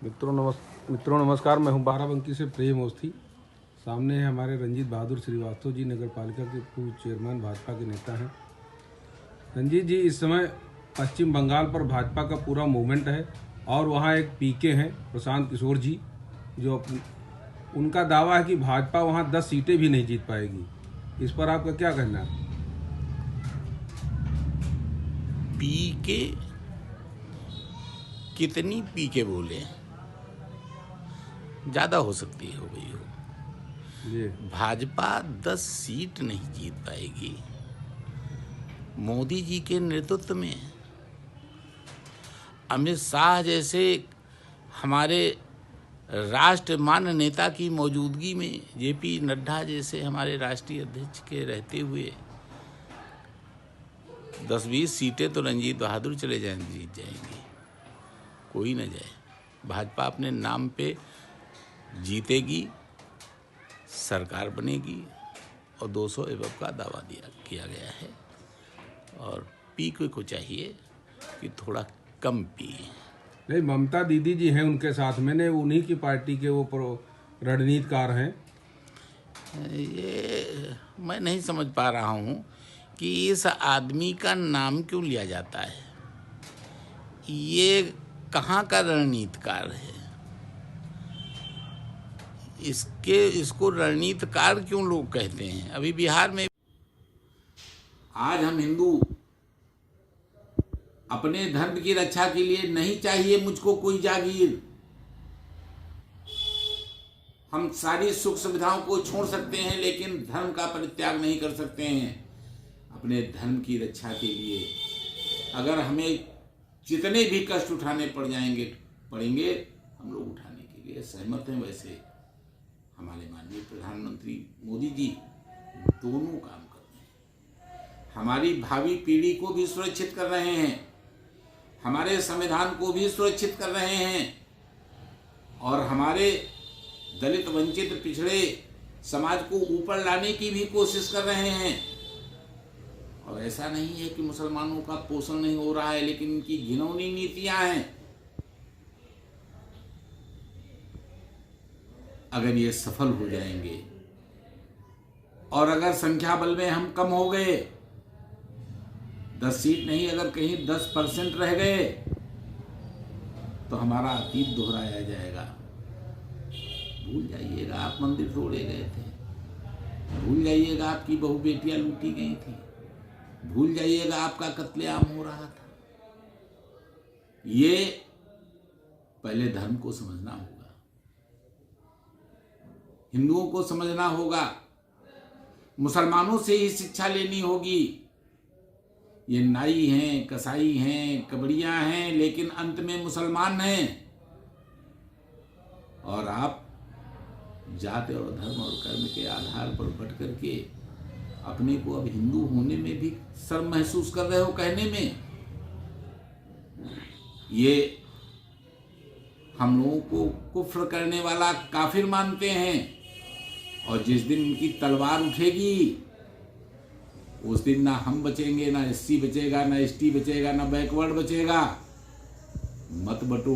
मित्रों नमस्कार। मैं हूं बाराबंकी से प्रेम अवस्थी। सामने है हमारे रंजीत बहादुर श्रीवास्तव जी, नगर पालिका के पूर्व चेयरमैन, भाजपा के नेता हैं। रंजीत जी, इस समय पश्चिम बंगाल पर भाजपा का पूरा मूवमेंट है और वहां एक पीके हैं प्रशांत किशोर जी, जो उनका दावा है कि भाजपा वहां 10 सीटें भी नहीं जीत पाएगी। इस पर आपका क्या कहना है? पीके कितनी पीके बोले, ज़्यादा हो सकती है, हो गई हो। भाजपा 10 सीट नहीं जीत पाएगी। मोदी जी के नेतृत्व में अमित शाह जैसे हमारे राष्ट्रमान्य नेता की मौजूदगी में, जेपी नड्डा जैसे हमारे राष्ट्रीय अध्यक्ष के रहते हुए 10-20 सीटें तो रंजीत बहादुर चले जाएंगे, जीत जाएंगे, कोई न जाए। भाजपा अपने नाम पे जीतेगी, सरकार बनेगी और 200 एबव का दावा किया गया है। और पीके को चाहिए कि थोड़ा कम पी। नहीं, ममता दीदी जी हैं उनके साथ में, ने उन्हीं की पार्टी के वो रणनीतिकार हैं। ये मैं नहीं समझ पा रहा हूँ कि इस आदमी का नाम क्यों लिया जाता है। ये कहाँ का रणनीतिकार है? इसको रणनीतिकार क्यों लोग कहते हैं? अभी बिहार में आज हम हिंदू अपने धर्म की रक्षा के लिए, नहीं चाहिए मुझको कोई जागीर, हम सारी सुख सुविधाओं को छोड़ सकते हैं लेकिन धर्म का परित्याग नहीं कर सकते हैं। अपने धर्म की रक्षा के लिए अगर हमें जितने भी कष्ट उठाने पड़ेंगे, हम लोग उठाने के लिए सहमत हैं। वैसे हमारे माननीय प्रधानमंत्री मोदी जी दोनों काम कर रहे हैं। हमारी भावी पीढ़ी को भी सुरक्षित कर रहे हैं, हमारे संविधान को भी सुरक्षित कर रहे हैं और हमारे दलित, वंचित, पिछड़े समाज को ऊपर लाने की भी कोशिश कर रहे हैं। और ऐसा नहीं है कि मुसलमानों का पोषण नहीं हो रहा है, लेकिन इनकी घिनौनी नीतियां हैं। अगर ये सफल हो जाएंगे और अगर संख्या बल में हम कम हो गए, 10 सीट नहीं, अगर कहीं 10% रह गए तो हमारा अतीत दोहराया जाएगा। भूल जाइएगा आप मंदिर तोड़े गए थे, भूल जाइएगा आपकी बहु बेटियां लूटी गई थी, भूल जाइएगा आपका कत्लेआम हो रहा था। ये पहले धर्म को समझना होगा, हिंदुओं को समझना होगा, मुसलमानों से ही शिक्षा लेनी होगी। ये नाई हैं, कसाई हैं, कबड़ियां हैं, लेकिन अंत में मुसलमान हैं। और आप जाति और धर्म और कर्म के आधार पर बट करके अपने को अब हिंदू होने में भी शर्म महसूस कर रहे हो कहने में। ये हम लोगों को कुफ्र करने वाला काफिर मानते हैं और जिस दिन उनकी तलवार उठेगी उस दिन ना हम बचेंगे, ना एससी बचेगा, ना एसटी बचेगा, ना बैकवर्ड बचेगा। मत बटो,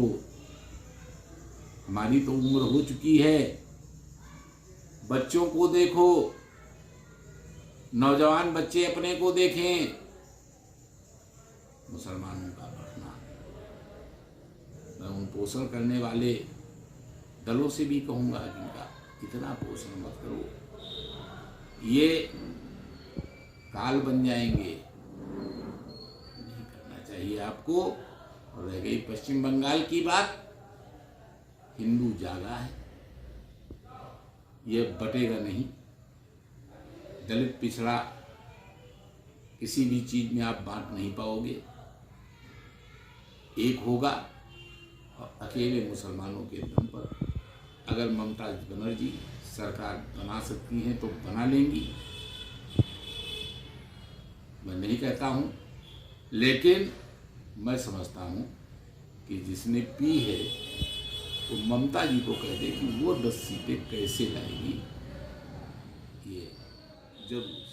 हमारी तो उम्र हो चुकी है। बच्चों को देखो, नौजवान बच्चे अपने को देखें। मुसलमानों का बढ़ना, मैं उन पोषण करने वाले दलों से भी कहूँगा कि इनका इतना पोषण मत करो, ये काल बन जाएंगे, नहीं करना चाहिए आपको। और रह गई पश्चिम बंगाल की बात, हिंदू जागा है, ये बटेगा नहीं। दलित, पिछड़ा किसी भी चीज में आप बांट नहीं पाओगे, एक होगा। और अकेले मुसलमानों के दम पर अगर ममता बनर्जी सरकार बना सकती हैं तो बना लेंगी, मैं नहीं कहता हूं, लेकिन मैं समझता हूं कि जिसने पी है वो ममता जी को कह दे कि वो 10 सीटें कैसे लाएगी, ये जरूर